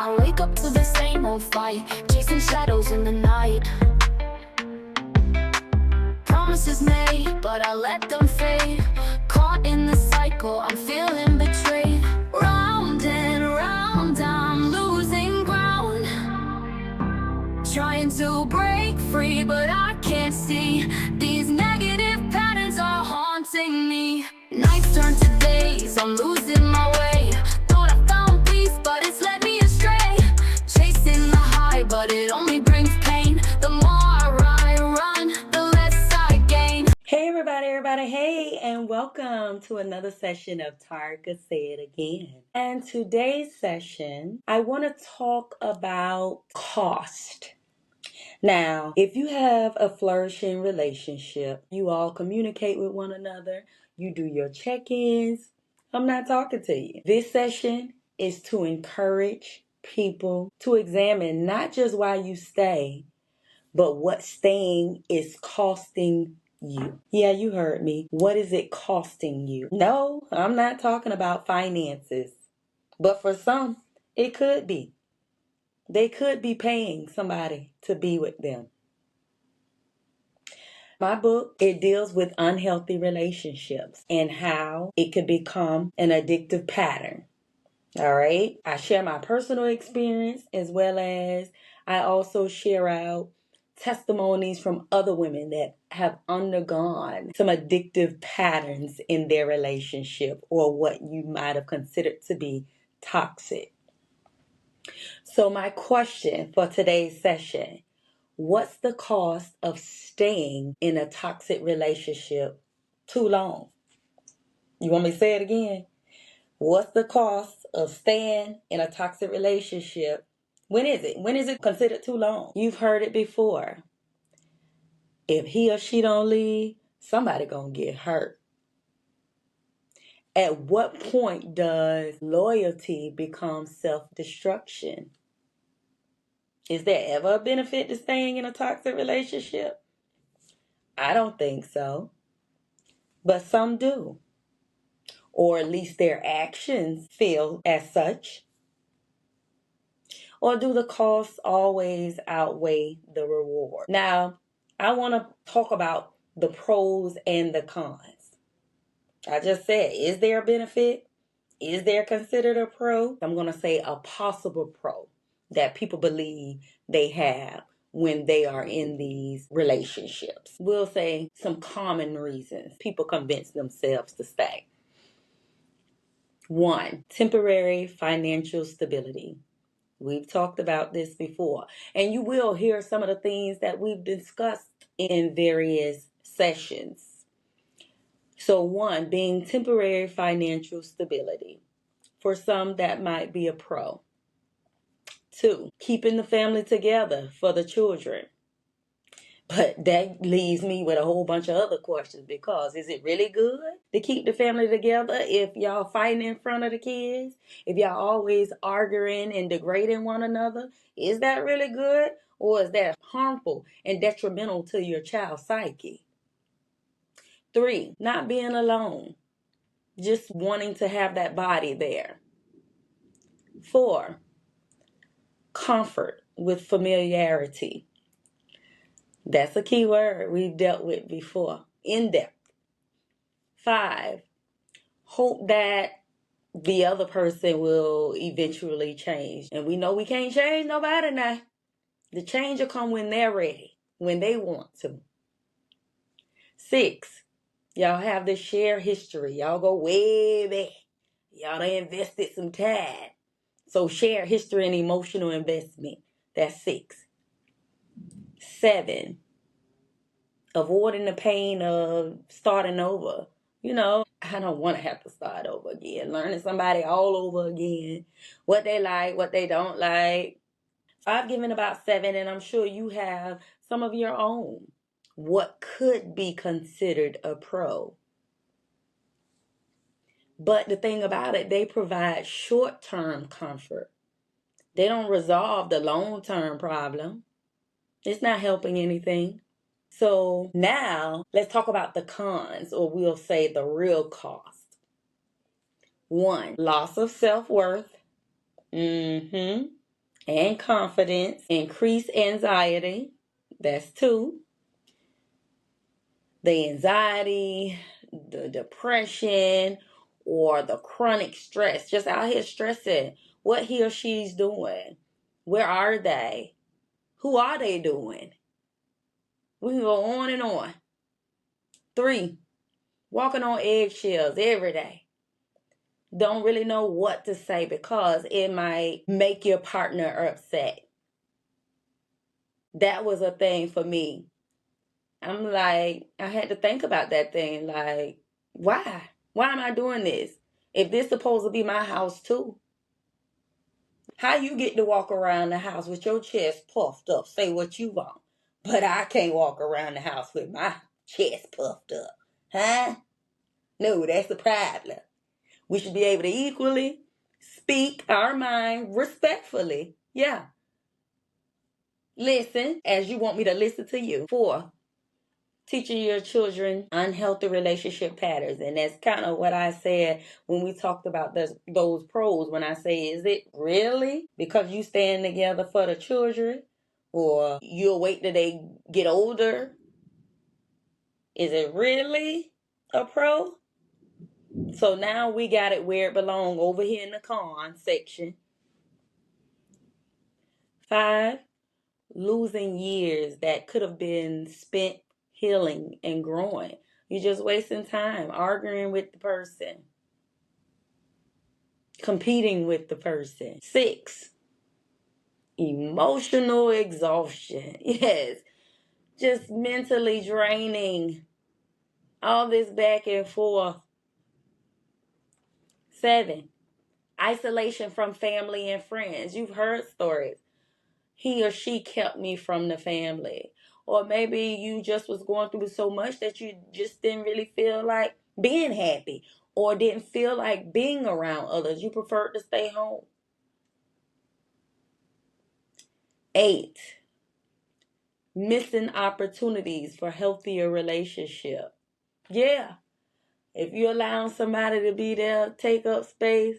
I wake up to the same old fight, chasing shadows in the night. Promises made, but I let them fade. Caught in the cycle, I'm feeling betrayed. Round and round, I'm losing ground. Trying to break free, but I can't see. These negative patterns are haunting me. Nights turn to days, I'm losing my way. Thought I found peace, but it's led me astray. Chasing the high, but it only brings pain. The more I run, the less I gain. Hey everybody, hey, and welcome to another session of Taureca Say It Again. And today's session, I want to talk about cost. Now, if you have a flourishing relationship, you all communicate with one another, you do your check-ins, I'm not talking to you. This session is to encourage people to examine not just why you stay, but what staying is costing you. Yeah, you heard me. What is it costing you? No, I'm not talking about finances, but for some, it could be. They could be paying somebody to be with them. My book, it deals with unhealthy relationships and how it could become an addictive pattern. All right. I share my personal experience as well as I also share out testimonies from other women that have undergone some addictive patterns in their relationship or what you might have considered to be toxic. So my question for today's session, what's the cost of staying in a toxic relationship too long? You want me to say it again? What's the cost of staying in a toxic relationship? When is it? When is it considered too long? You've heard it before. If he or she don't leave, somebody gonna get hurt. At what point does loyalty become self-destruction? Is there ever a benefit to staying in a toxic relationship? I don't think so. But some do. Or at least their actions feel as such. Or do the costs always outweigh the reward? Now, I want to talk about the pros and the cons. I just said, is there a benefit? Is there considered a pro? I'm going to say a possible pro that people believe they have when they are in these relationships. We'll say some common reasons people convince themselves to stay. 1, temporary financial stability. We've talked about this before, and you will hear some of the things that we've discussed in various sessions. So 1, being temporary financial stability. For some, that might be a pro. 2, keeping the family together for the children. But that leaves me with a whole bunch of other questions, because is it really good to keep the family together if y'all fighting in front of the kids? If y'all always arguing and degrading one another? Is that really good? Or is that harmful and detrimental to your child's psyche? 3, not being alone. Just wanting to have that body there. 4, comfort with familiarity. That's a key word we've dealt with before, in depth. 5, hope that the other person will eventually change. And we know we can't change nobody now. The change will come when they're ready, when they want to. 6, y'all have this shared history. Y'all go way back. Y'all done invested some time. So shared history and emotional investment. That's 6. 7, avoiding the pain of starting over. You know, I don't want to have to start over again. Learning somebody all over again. What they like, what they don't like. I've given about 7, and I'm sure you have some of your own. What could be considered a pro? But the thing about it, they provide short-term comfort. They don't resolve the long-term problem. It's not helping anything. So now let's talk about the cons, or we'll say the real cost. 1, loss of self-worth. And confidence. Increased anxiety. That's 2. The anxiety, the depression, or the chronic stress. Just out here stressing what he or she's doing. Where are they? Who are they doing? We can go on and on. 3, walking on eggshells every day. Don't really know what to say because it might make your partner upset. That was a thing for me. I'm like, I had to think about that thing. Like, why? Why am I doing this? If this supposed to be my house too. How you get to walk around the house with your chest puffed up, say what you want, but I can't walk around the house with my chest puffed up? Huh? No, that's the problem. We should be able to equally speak our mind respectfully. Yeah. Listen as you want me to listen to you. 4, teaching your children unhealthy relationship patterns. And that's kind of what I said when we talked about those pros. When I say, is it really because you stand together for the children? Or you'll wait till they get older? Is it really a pro? So now we got it where it belongs, over here in the con section. 5, losing years that could have been spent healing and growing. You're just wasting time arguing with the person, competing with the person. 6, emotional exhaustion. Yes, just mentally draining. All this back and forth. 7, isolation from family and friends. You've heard stories. He or she kept me from the family. Or maybe you just was going through so much that you just didn't really feel like being happy, or didn't feel like being around others. You preferred to stay home. 8, missing opportunities for healthier relationship. Yeah, if you're allowing somebody to be there, take up space,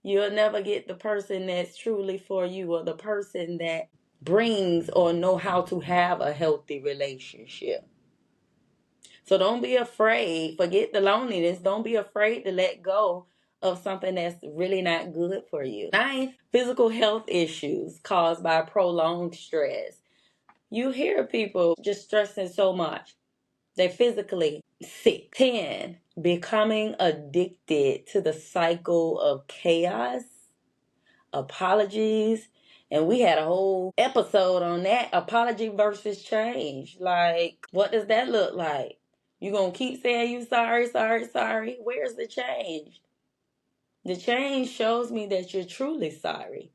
you'll never get the person that's truly for you, or the person that brings or know how to have a healthy relationship. So don't be afraid. Forget the loneliness. Don't be afraid to let go of something that's really not good for you. 9, physical health issues caused by prolonged stress. You hear people just stressing so much. They're physically sick. 10, becoming addicted to the cycle of chaos, apologies. And we had a whole episode on that. Apology versus change. Like, what does that look like? You gonna keep saying you sorry? Where's the change? The change shows me that you're truly sorry.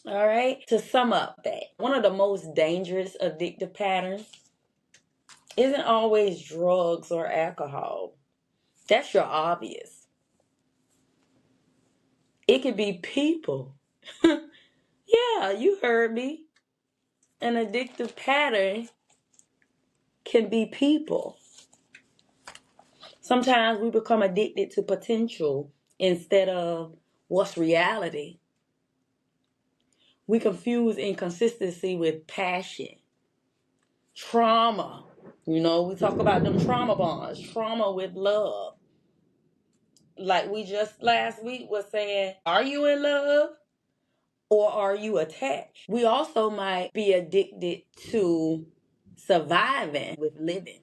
All right. To sum up that, one of the most dangerous addictive patterns isn't always drugs or alcohol. That's your obvious. It could be people. Yeah, you heard me. An addictive pattern can be people. Sometimes we become addicted to potential instead of what's reality. We confuse inconsistency with passion. Trauma. We talk about them trauma bonds. Trauma with love. Like we just last week was saying, are you in love or are you attached? We also might be addicted to surviving with living.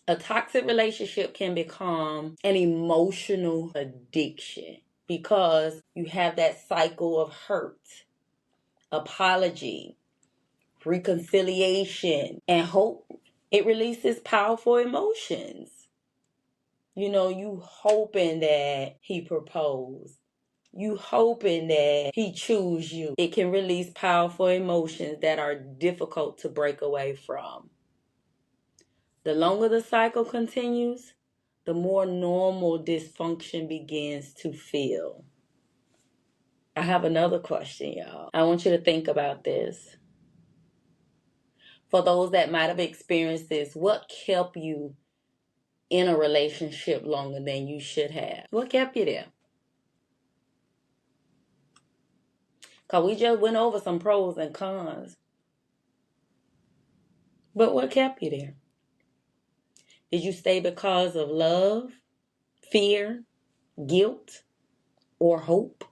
A toxic relationship can become an emotional addiction because you have that cycle of hurt, apology, reconciliation, and hope. It releases powerful emotions. You hoping that he proposed. You hoping that he choose you. It can release powerful emotions that are difficult to break away from. The longer the cycle continues, the more normal dysfunction begins to feel. I have another question, y'all. I want you to think about this. For those that might have experienced this, what kept you in a relationship longer than you should have? What kept you there? Because we just went over some pros and cons. But what kept you there? Did you stay because of love, fear, guilt, or hope?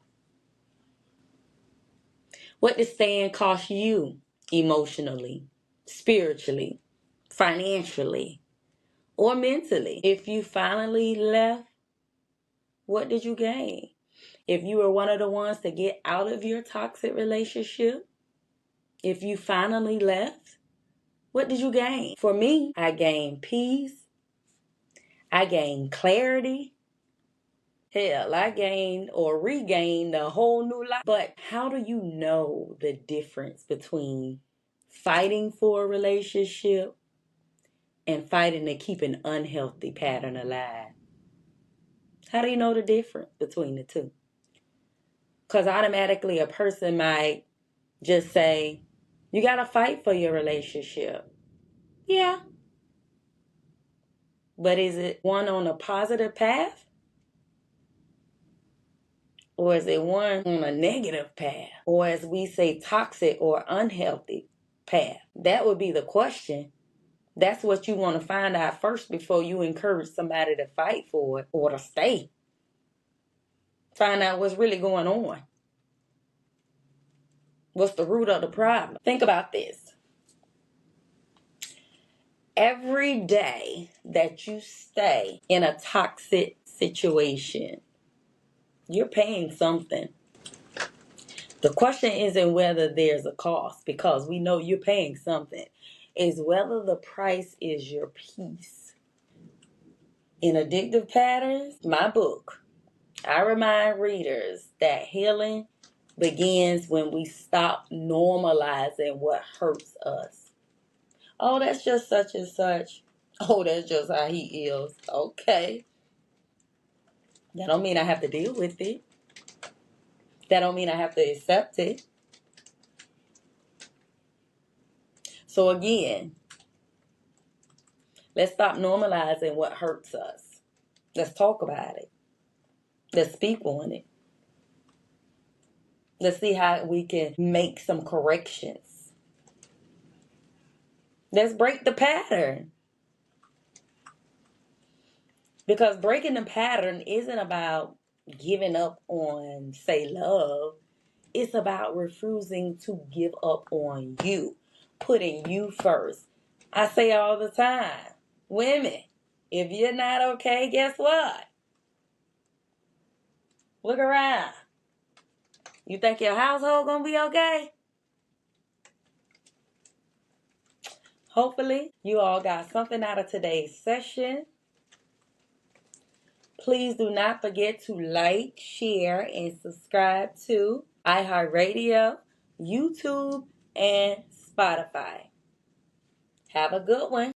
What did staying cost you emotionally, spiritually, financially, or mentally? If you finally left, what did you gain? If you were one of the ones to get out of your toxic relationship, if you finally left, what did you gain? For me, I gained peace. I gained clarity. Hell, I gained or regained a whole new life. But how do you know the difference between fighting for a relationship and fighting to keep an unhealthy pattern alive? How do you know the difference between the two? Because automatically a person might just say, you got to fight for your relationship. Yeah. But is it one on a positive path? Or is it one on a negative path? Or as we say, toxic or unhealthy path? That would be the question. That's what you want to find out first before you encourage somebody to fight for it or to stay. Find out what's really going on. What's the root of the problem? Think about this. Every day that you stay in a toxic situation, you're paying something. The question isn't whether there's a cost, because we know you're paying something. It's whether the price is your peace. In Addictive Patterns, my book, I remind readers that healing begins when we stop normalizing what hurts us. Oh, that's just such and such. Oh, that's just how he is. Okay. That don't mean I have to deal with it. That don't mean I have to accept it. So again, let's stop normalizing what hurts us. Let's talk about it. Let's speak on it. Let's see how we can make some corrections. Let's break the pattern. Because breaking the pattern isn't about giving up on, say, love. It's about refusing to give up on you. Putting you first. I say all the time, women, if you're not okay, guess what? Look around. You think your household gonna be okay? Hopefully, you all got something out of today's session. Please do not forget to like, share, and subscribe to iHeartRadio, YouTube, and Spotify. Have a good one.